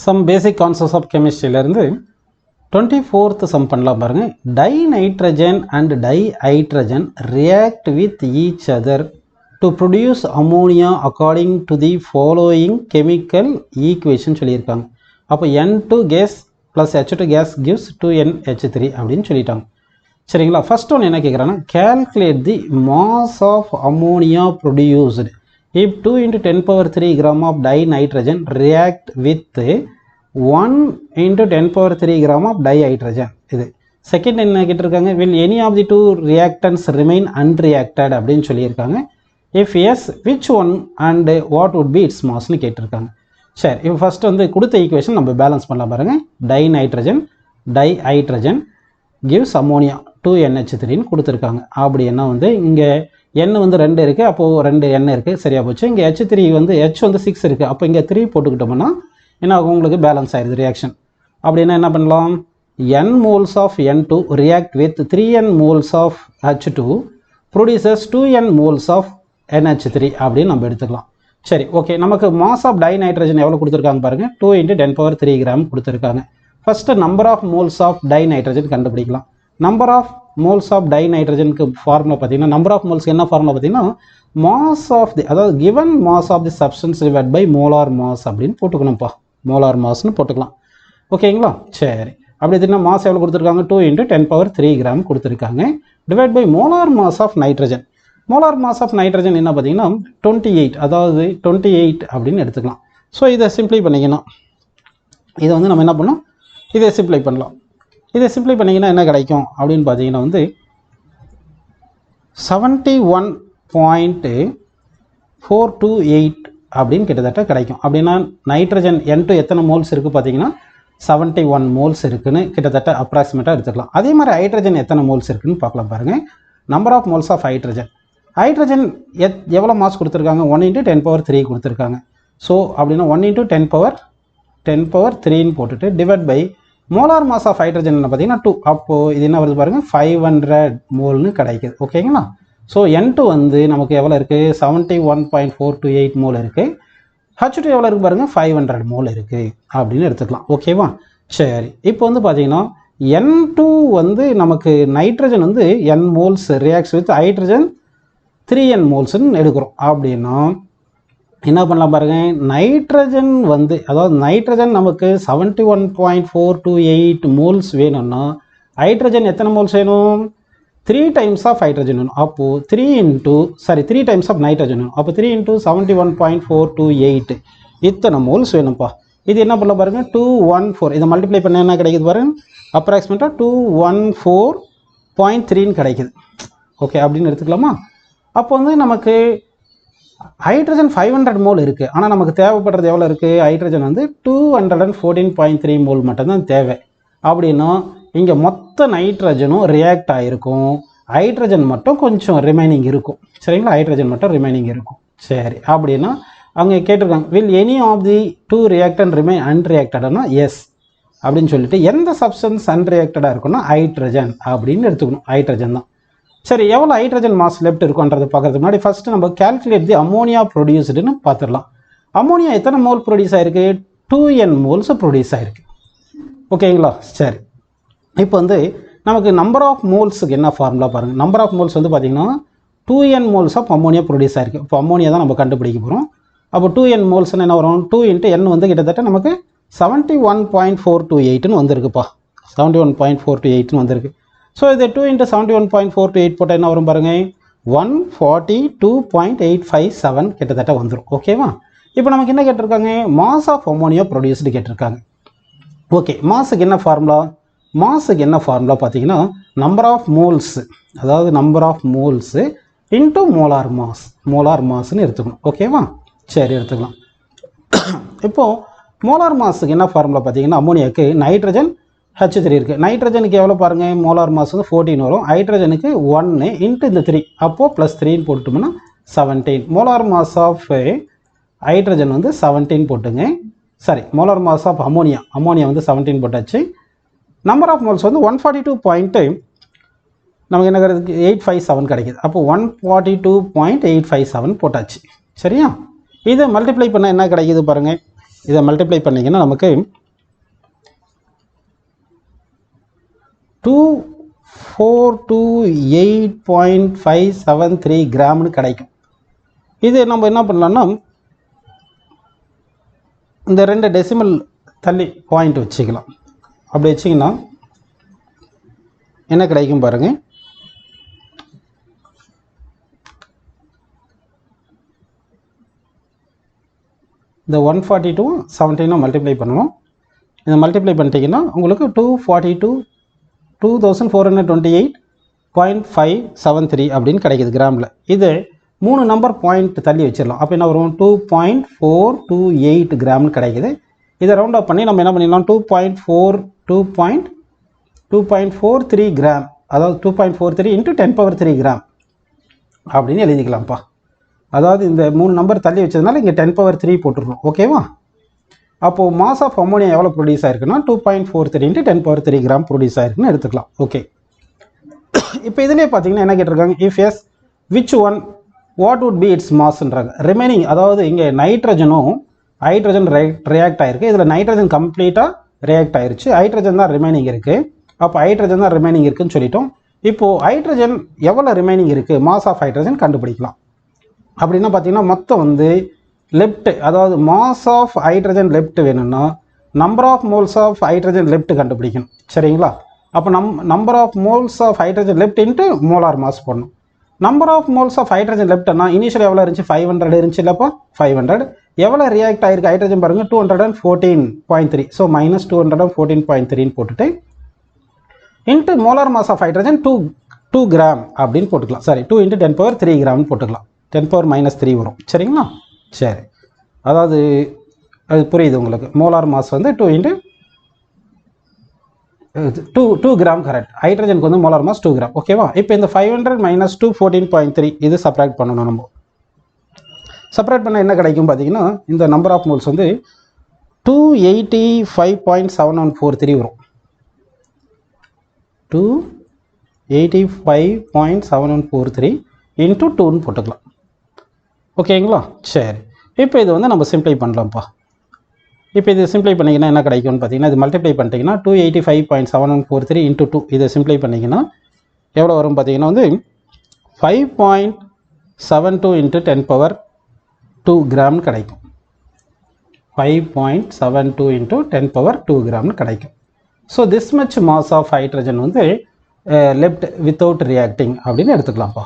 Some basic concepts of chemistry இருந்து 24th sum பண்ணலாம் பாருங்க. Dinitrogen and dihydrogen react with each other to produce ammonia according to the following chemical equation சொல்லியிருக்காங்க. அப்போ N2 gas plus H2 gas gives 2NH3 அப்படின்னு சொல்லிட்டாங்க. சரிங்களா? First ஒன்று என்ன கேட்குறாங்கன்னா, calculate the mass of ammonia produced if 2 into 10 power 3 gram of dinitrogen react with 1 into 10 power 3 gram of dihydrogen. இது second என்ன கேட்டிருக்காங்க, will any of the two reactants remain unreacted அப்படின்னு சொல்லியிருக்காங்க. if yes, which one and what would be its mass னு கேட்டிருக்காங்க. சரி, இப்போ first வந்து கொடுத்த ஈக்குவேஷன் நம்ம பேலன்ஸ் பண்ணலாம் பாருங்க. dihydrogen gives ammonia 2NH3 ன்னு கொடுத்துருக்காங்க. அப்படி என்ன வந்து இங்கே N வந்து 2 இருக்குது, அப்போது 2 N இருக்குது, சரியாக போச்சு. இங்கே H3 வந்து H வந்து 6 இருக்குது, அப்போ இங்கே 3 போட்டுக்கிட்டோம்னா என்ன ஆகும், உங்களுக்கு பேலன்ஸ் ஆயிடுது ரியாக்ஷன். அப்படின்னா என்ன பண்ணலாம், N moles of N2 react with 3N moles of H2 produces 2N moles of NH3 அப்படின்னு நம்ம எடுத்துக்கலாம். சரி, ஓகே. நமக்கு மாஸ் ஆஃப் டைநைட்ரஜன் எவ்வளோ கொடுத்துருக்காங்க பாருங்கள், 2 into 10 power 3 gram கொடுத்துருக்காங்க. First number of moles of dinitrogen கண்டுபிடிக்கலாம். நம்பர் ஆஃப் மோல்ஸ் ஆஃப் டைநைட்ரஜனுக்கு ஃபார்முலா பார்த்தீங்கன்னா, நம்பர் ஆஃப் மோல்ஸ்க்கு என்ன ஃபார்முலா பார்த்தீங்கன்னா, மாஸ் ஆஃப் தி, அதாவது given mass of the substance divide by molar mass அப்படின்னு போட்டுக்கணும்ப்பா. மோலார் மாஸ்னு போட்டுக்கலாம். ஓகேங்களா? சரி, அப்படி பார்த்தீங்கன்னா மாஸ் எவ்வளோ கொடுத்துருக்காங்க, 2 into 10 power 3 gram கொடுத்துருக்காங்க. Divide by molar mass of nitrogen. Molar mass of nitrogen என்ன பார்த்தீங்கன்னா 28, அதாவது 28 அப்படின்னு எடுத்துக்கலாம். ஸோ இதை சிம்ப்ளை பண்ணிக்கணும். இதை வந்து நம்ம என்ன பண்ணோம், இதை சிம்ப்ளை பண்ணலாம். இதை சிம்ப்ளை பண்ணிங்கன்னா என்ன கிடைக்கும் அப்படின்னு பார்த்தீங்கன்னா வந்து 71.428 அப்படின்னு கிட்டத்தட்ட கிடைக்கும். அப்படின்னா நைட்ரஜன் N2 எத்தனை மோல்ஸ் இருக்குது பார்த்தீங்கன்னா 71 மோல்ஸ் இருக்குன்னு கிட்டத்தட்ட அப்ராக்சிமேட்டாக எடுத்துக்கலாம். அதே மாதிரி ஹைட்ரஜன் எத்தனை மோல்ஸ் இருக்குன்னு பார்க்கலாம் பாருங்கள். Number of moles of hydrogen. Hydrogen எவ்வளோ மாஸ் கொடுத்துருக்காங்க, 1 into 10 power 3 கொடுத்துருக்காங்க. ஸோ அப்படின்னா 1 into 10 power 3ன்னு போட்டுட்டு divide by molar mass of hydrogen என்ன பார்த்தீங்கன்னா 2. அப்போது இது என்ன வருது பாருங்கள், 500 மோல்னு கிடைக்குது. ஓகேங்களா? ஸோ N2 வந்து நமக்கு எவ்வளோ இருக்குது, 71.428 மோல் இருக்குது. H2 எவ்வளோ இருக்குது பாருங்கள், 500 மோல் இருக்குது அப்படின்னு எடுத்துக்கலாம். ஓகேவா? சரி, இப்போ வந்து பார்த்தீங்கன்னா N2 வந்து நமக்கு நைட்ரஜன் வந்து N moles reacts with hydrogen 3N மோல்ஸ்ன்னு எடுக்கிறோம். அப்படின்னா என்ன பண்ணலாம் பாருங்கள், நைட்ரஜன் வந்து, அதாவது நைட்ரஜன் நமக்கு 71.428 மோல்ஸ் வேணும்னா ஹைட்ரஜன் எத்தனை மோல்ஸ் வேணும், 3 times ஆஃப் ஹைட்ரஜன் வேணும். அப்போது 3 times ஆஃப் நைட்ரஜன் வேணும். அப்போ 3 into 71.428 இத்தனை மோல்ஸ் வேணும்ப்பா. இது என்ன பண்ணலாம் பாருங்கள், 214. இதை மல்டிப்ளை பண்ண என்ன கிடைக்குது பாருங்கள், அப்ராக்சிமேட்டாக 214.3ன்னு கிடைக்குது. ஓகே, அப்படின்னு எடுத்துக்கலாமா? அப்போ வந்து நமக்கு ஹைட்ரஜன் 500 மோல் இருக்குது, ஆனால் நமக்கு தேவைப்படுறது எவ்வளோ இருக்குது, ஹைட்ரஜன் வந்து 214.3 மோல் மட்டும்தான் தேவை. அப்படின்னா இங்கே மொத்த நைட்ரஜனும் ரியாக்ட் ஆகிருக்கும், ஹைட்ரஜன் மட்டும் கொஞ்சம் ரிமைனிங் இருக்கும். சரிங்களா? ஹைட்ரஜன் மட்டும் ரிமைனிங் இருக்கும். சரி, அப்படின்னா அவங்க கேட்டிருக்காங்க, will any of the 2 reactant remain அன்ரியாக்டட்னா எஸ் அப்படின்னு சொல்லிட்டு, எந்த சப்ஸ்டன்ஸ் அன்ரியாக்டடாக இருக்குன்னா ஹைட்ரஜன் அப்படின்னு எடுத்துக்கணும். ஹைட்ரஜன் தான். சரி, எவ்வளோ ஹைட்ரஜன் மாஸ் லெஃப்ட் இருக்குன்றது பார்க்கறதுக்கு முன்னாடி ஃபஸ்ட்டு நம்ம கேல்குலேட் தி அமோனியா ப்ரொடியூஸ்டுன்னு பார்த்துடலாம். அமோனியா எத்தனை மோல் ப்ரொடியூஸ் ஆகிருக்கு, 2N மோல்ஸ் ப்ரொடியூஸ் ஆகிருக்கு. ஓகேங்களா? சரி, இப்போ வந்து நமக்கு நம்பர் ஆஃப் மோல்ஸுக்கு என்ன ஃபார்முலா பாருங்கள். நம்பர் ஆஃப் மோல்ஸ் வந்து பார்த்திங்கன்னா 2N moles of ammonia produce ஆகிருக்கு. இப்போ அமோனியா தான் நம்ம கண்டுபிடிக்க போகிறோம். அப்போ 2N மோல்ஸ்ன்னு என்ன வரும், 2 into N வந்து கிட்டத்தட்ட நமக்கு 71.428ன்னு வந்திருக்குப்பா. 71.428ன்னு வந்திருக்கு. ஸோ இது 2 into 71.428 போட்டால் என்ன வரும் பாருங்கள், 142.857 கிட்டத்தட்ட வந்துடும். ஓகேவா? இப்போ நமக்கு என்ன கேட்டிருக்காங்க, மாஸ் ஆஃப் அமோனியா ப்ரொடியூஸ்டு கேட்டிருக்காங்க. ஓகே, மாஸுக்கு என்ன ஃபார்முலா, மாஸுக்கு என்ன ஃபார்முலா பார்த்தீங்கன்னா நம்பர் ஆஃப் மோல்ஸ், அதாவது number of moles into molar mass. Molar மாஸ்ன்னு எடுத்துக்கணும். ஓகேவா? சரி, எடுத்துக்கலாம். இப்போது மோலார் மாஸுக்கு என்ன ஃபார்முலா பார்த்தீங்கன்னா, அமோனியாவுக்கு நைட்ரஜன் H3 இருக்குது. நைட்ரஜனுக்கு எவ்வளோ பாருங்கள், மோலார் மாஸ் வந்து 14 வரும். ஹைட்ரஜனுக்கு 1 இன்ட்டு இந்த 3, அப்போது +3ன்னு போட்டுட்டோம்னா 17. மோலார் மாஸ் ஆஃப் ஹைட்ரஜன் வந்து 17 போட்டுங்க. சரி, மோலார் மாஸ் ஆஃப் அமோனியா வந்து 17 போட்டாச்சு. நம்பர் ஆஃப் மோல்ஸ் வந்து 142. நமக்கு என்ன கிடைக்குது, 857 கிடைக்குது. அப்போ 142.857 போட்டாச்சு. சரியா? இதை மல்டிப்ளை பண்ணால் என்ன கிடைக்குது பாருங்கள், இதை மல்டிப்ளை பண்ணிங்கன்னா நமக்கு 2428.573 கிராம்னு கிடைக்கும். இது நம்ம என்ன பண்ணலாம்னா இந்த 2 டெசிமல் தள்ளி பாயிண்ட் வச்சுக்கலாம். அப்படி வச்சிங்கன்னா என்ன கிடைக்கும் பாருங்கள். இந்த 142 17 மல்டிப்ளை பண்ணணும். இதை மல்டிப்ளை பண்ணிட்டீங்கன்னா உங்களுக்கு 2428.573 அப்படின்னு கிடைக்குது கிராமில். இது 3 நம்பர் பாயிண்ட் தள்ளி வச்சிடலாம். அப்போ என்ன வரும் 2.428 கிராம்னு கிடைக்குது. இதை ரவுண்ட் அப் பண்ணி நம்ம என்ன பண்ணிடலாம் 2.43 கிராம், அதாவது 2.43 × 10³ கிராம் அப்படின்னு எழுதிக்கலாம்ப்பா. அதாவது இந்த 3 நம்பர் தள்ளி வச்சதுனால இங்கே 10³ போட்டுருக்கோம். ஓகேவா? அப்போது மாஸ் ஆஃப் அமோனியா எவ்வளோ ப்ரொடியூஸ் ஆயிருக்குன்னா 2.43 × 10³ கிராம் ப்ரொடியூஸ் ஆயிருக்குன்னு எடுத்துக்கலாம். ஓகே, இப்போ இதிலே பார்த்தீங்கன்னா என்ன கேட்டிருக்காங்க, if yes which one what would be its மாஸ்ன்றாங்க. ரிமைனிங், அதாவது இங்கே நைட்ரஜனும் ஹைட்ரஜன் ரியாக்ட் ஆகிருக்கு. இதில் நைட்ரஜன் கம்ப்ளீட்டாக ரியாக்ட் ஆயிருச்சு, ஹைட்ரஜன் தான் ரிமைனிங் இருக்குது. அப்போ ஹைட்ரஜன் தான் ரிமைனிங் இருக்குதுன்னு சொல்லிட்டோம். இப்போது ஹைட்ரஜன் எவ்வளோ ரிமைனிங் இருக்குது, மாஸ் ஆஃப் ஹைட்ரஜன் கண்டுபிடிக்கலாம். அப்படின்னா பார்த்தீங்கன்னா மொத்தம் வந்து லெஃப்ட், அதாவது மாஸ் ஆஃப் ஹைட்ரஜன் லெஃப்ட் வேணும்னா number of moles of hydrogen left கண்டுபிடிக்கணும். சரிங்களா? அப்போ number of moles of hydrogen left into molar mass பண்ணணும். Number of moles of hydrogen லெஃப்ட்னா இனிஷியல் எவ்வளோ இருந்துச்சு 500 இருந்துச்சு இல்லைப்பா 500. எவ்வளோ ரியாக்ட் ஆகிருக்கு ஹைட்ரஜன் பாருங்கள் 214.3. ஸோ -214.3ன்னு போட்டுட்டு into molar mass of hydrogen 2 gram அப்படின்னு போட்டுக்கலாம். சாரி 2 × 10³ கிராம்னு போட்டுக்கலாம். 10⁻³ வரும். சரிங்களா? சரி, அதாவது அது புரியுது உங்களுக்கு. மோலார் மாஸ் வந்து 2 கிராம் கரெக்ட். ஹைட்ரஜனுக்கு வந்து மோலார் மாஸ் 2 கிராம். ஓகேவா? இப்போ இந்த 500 - 214.3 இது சப்ராக்ட் பண்ணணும். நம்ம சப்ராக்ட் பண்ண என்ன கிடைக்கும் பார்த்தீங்கன்னா இந்த நம்பர் ஆஃப் மோல்ஸ் வந்து 285.7143 வரும். 285.7143 × 2ன்னு போட்டுக்கலாம். ஓகேங்களா? சரி, இப்போ இது வந்து நம்ம சிம்ப்ளை பண்ணலாம்ப்பா. இப்போ இது சிம்ப்ளை பண்ணிங்கன்னா என்ன கிடைக்கும்னு பார்த்தீங்கன்னா இது மல்டிப்ளை பண்ணிட்டீங்கன்னா 285.7143 × 2 இதை சிம்ப்ளை பண்ணிங்கன்னா எவ்வளோ வரும் பார்த்தீங்கன்னா வந்து 5.72 × 10⁻2 கிராம்னு கிடைக்கும். 5.72 × 10⁻2 கிராம்னு கிடைக்கும். So this much mass of hydrogen வந்து லெஃப்ட் வித்தவுட் ரியாக்டிங் அப்படின்னு எடுத்துக்கலாம்ப்பா.